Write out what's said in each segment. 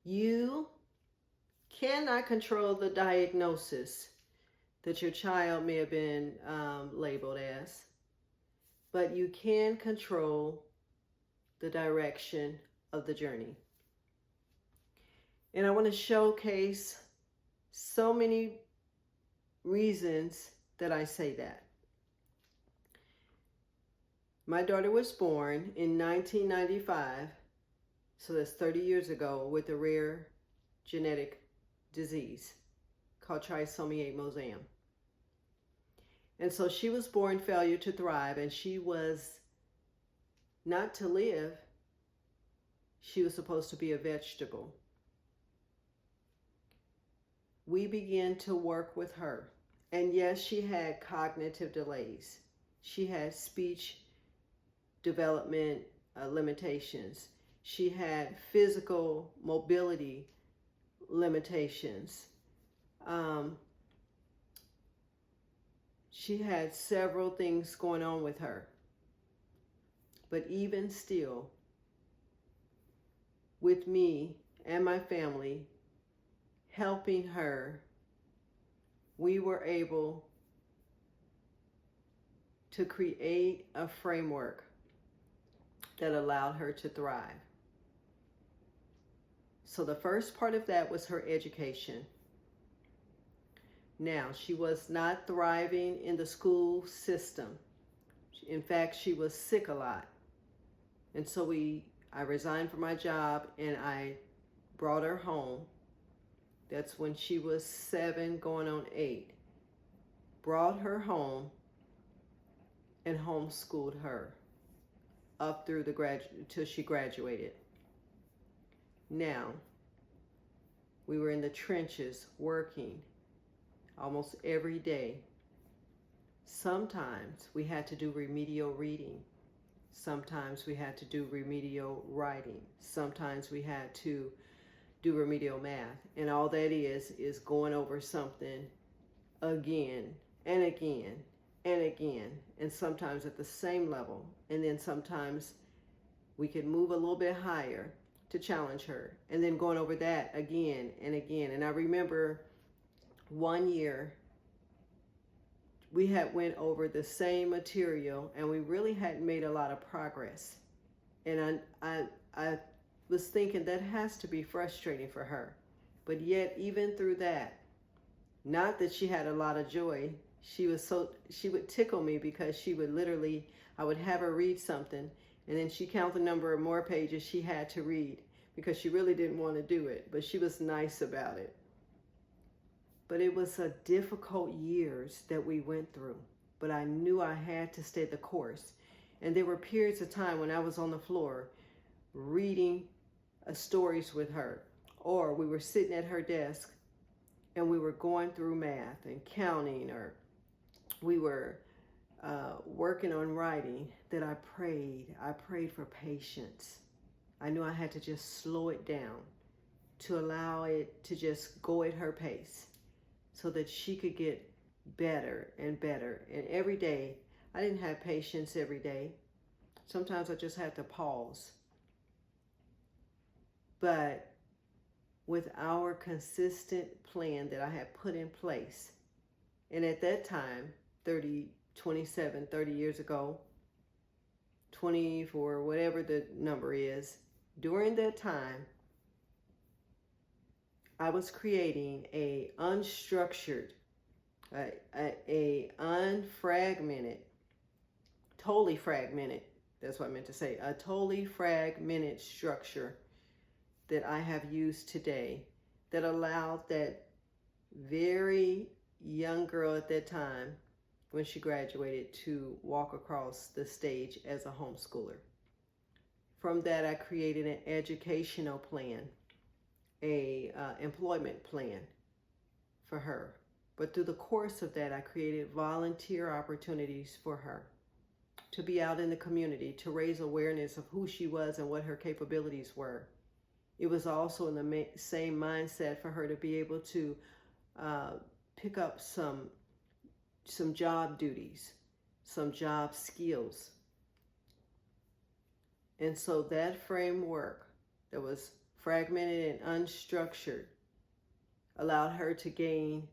You cannot control the diagnosis that your child may have been labeled as, but you can control the direction of the journey. And I want to showcase so many reasons that I say that. My daughter was born in 1995, so that's 30 years ago, with a rare genetic disease called trisomy 8 mosaic. And so she was born failure to thrive, and she was not to live. She was supposed to be a vegetable. We began to work with her. And yes, she had cognitive delays. She had speech development limitations. She had physical mobility limitations. She had several things going on with her. But even still, with me and my family helping her, we were able to create a framework that allowed her to thrive. So the first part of that was her education. Now, she was not thriving in the school system. In fact, she was sick a lot. And so I resigned from my job and I brought her home. That's when she was 7 going on 8. Brought her home and homeschooled her up through till she graduated. Now, we were in the trenches working almost every day. Sometimes we had to do remedial reading. Sometimes we had to do remedial writing. Sometimes we had to do remedial math. And all that is going over something again and again and again, and sometimes at the same level. And then sometimes we could move a little bit higher to challenge her, and then going over that again and again. And I remember one year we had went over the same material and we really hadn't made a lot of progress. And I was thinking that has to be frustrating for her. But yet, even through that, not that she had a lot of joy, she would tickle me because she would literally, I would have her read something and then she count the number of more pages she had to read because she really didn't want to do it, but she was nice about it. But it was a difficult years that we went through, but I knew I had to stay the course. And there were periods of time when I was on the floor reading stories with her, or we were sitting at her desk and we were going through math and counting, or we were working on writing, that I prayed for patience. I knew I had to just slow it down to allow it to just go at her pace so that she could get better and better. And every day, I didn't have patience every day. Sometimes I just had to pause. But with our consistent plan that I had put in place, and at that time, 30 years ago, 24, whatever the number is, during that time, I was creating a unstructured, a unfragmented, totally fragmented, that's what I meant to say, a totally fragmented structure that I have used today that allowed that very young girl at that time, when she graduated, to walk across the stage as a homeschooler. From that, I created an educational plan, a employment plan for her. But through the course of that, I created volunteer opportunities for her to be out in the community, to raise awareness of who she was and what her capabilities were. It was also in the same mindset for her to be able to pick up some job duties, some job skills. And so that framework that was fragmented and unstructured, allowed her to gain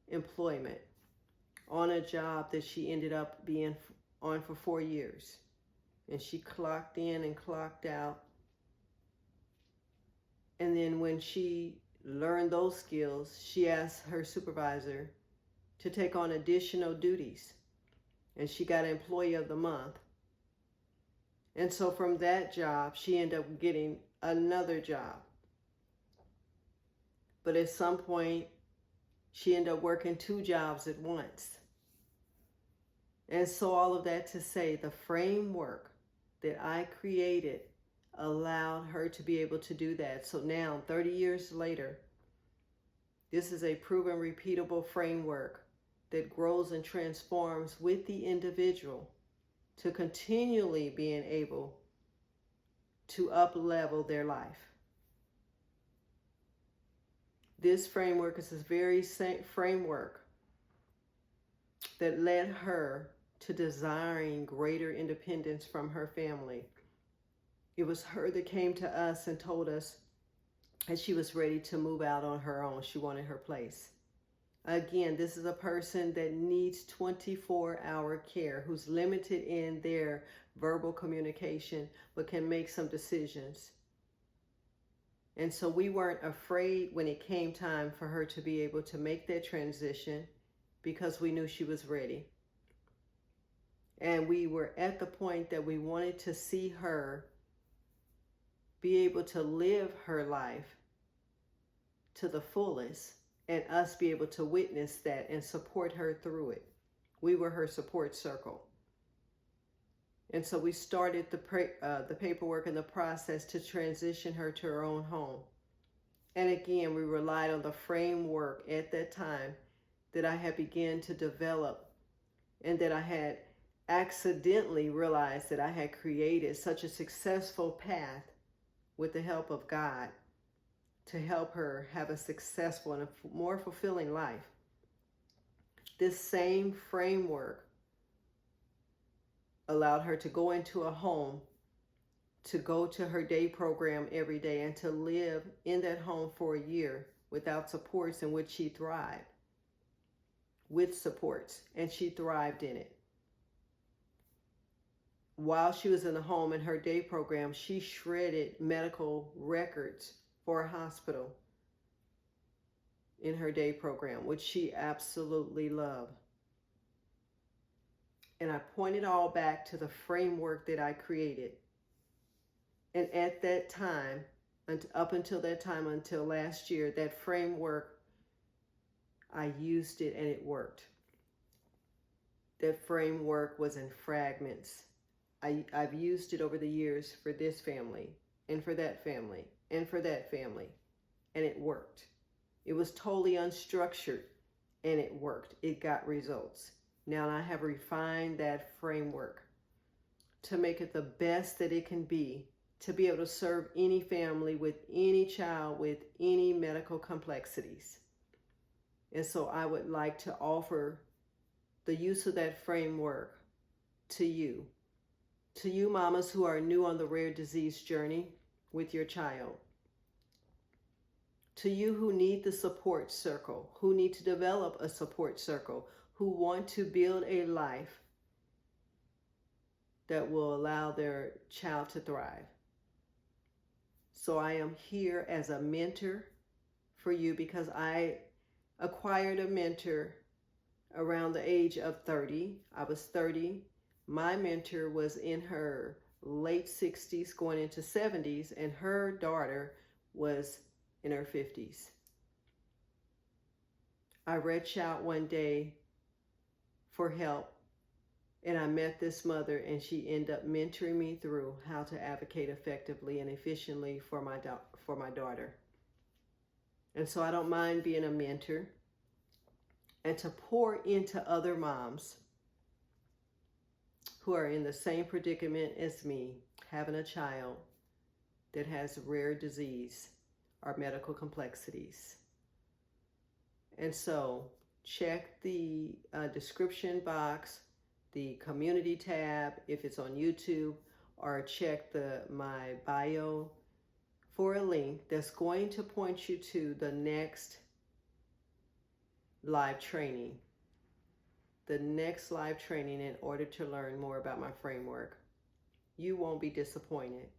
employment on a job that she ended up being on for 4 years. And she clocked in and clocked out. And then when she learned those skills, she asked her supervisor to take on additional duties. And she got Employee of the Month. And so from that job, she ended up getting another job. But at some point, she ended up working 2 jobs at once. And so all of that to say, the framework that I created allowed her to be able to do that. So now, 30 years later, this is a proven, repeatable framework that grows and transforms with the individual to continually being able to up-level their life. This framework is this very same framework that led her to desiring greater independence from her family. It was her that came to us and told us that she was ready to move out on her own. She wanted her place. Again, this is a person that needs 24-hour care, who's limited in their verbal communication, but can make some decisions. And so we weren't afraid when it came time for her to be able to make that transition, because we knew she was ready. And we were at the point that we wanted to see her be able to live her life to the fullest, and us be able to witness that and support her through it. We were her support circle. And so we started the paperwork and the process to transition her to her own home. And again, we relied on the framework at that time that I had begun to develop, and that I had accidentally realized that I had created such a successful path with the help of God to help her have a successful and a more fulfilling life. This same framework allowed her to go into a home, to go to her day program every day, and to live in that home for a year without supports, in which she thrived. With supports, and she thrived in it. While she was in the home in her day program, she shredded medical records for a hospital in her day program, which she absolutely loved. And I point it all back to the framework that I created. And at that time, and up until that time, until last year, that framework, I used it and it worked. That framework was in fragments. I've used it over the years for this family, and for that family, and for that family, and it worked. It was totally unstructured, and it worked. It got results. Now I have refined that framework to make it the best that it can be, to be able to serve any family with any child with any medical complexities. And so I would like to offer the use of that framework to you mamas who are new on the rare disease journey with your child, to you who need the support circle, who need to develop a support circle, who want to build a life that will allow their child to thrive. So I am here as a mentor for you, because I acquired a mentor around the age of 30. I was 30. My mentor was in her late 60s going into 70s, and her daughter was in her 50s. I reached out one day for help, and I met this mother, and she ended up mentoring me through how to advocate effectively and efficiently for my daughter. And so I don't mind being a mentor and to pour into other moms who are in the same predicament as me, having a child that has rare disease or medical complexities. And so check the description box, the community tab if it's on YouTube, or check my bio for a link that's going to point you to the next live training. The next live training in order to learn more about my framework. You won't be disappointed.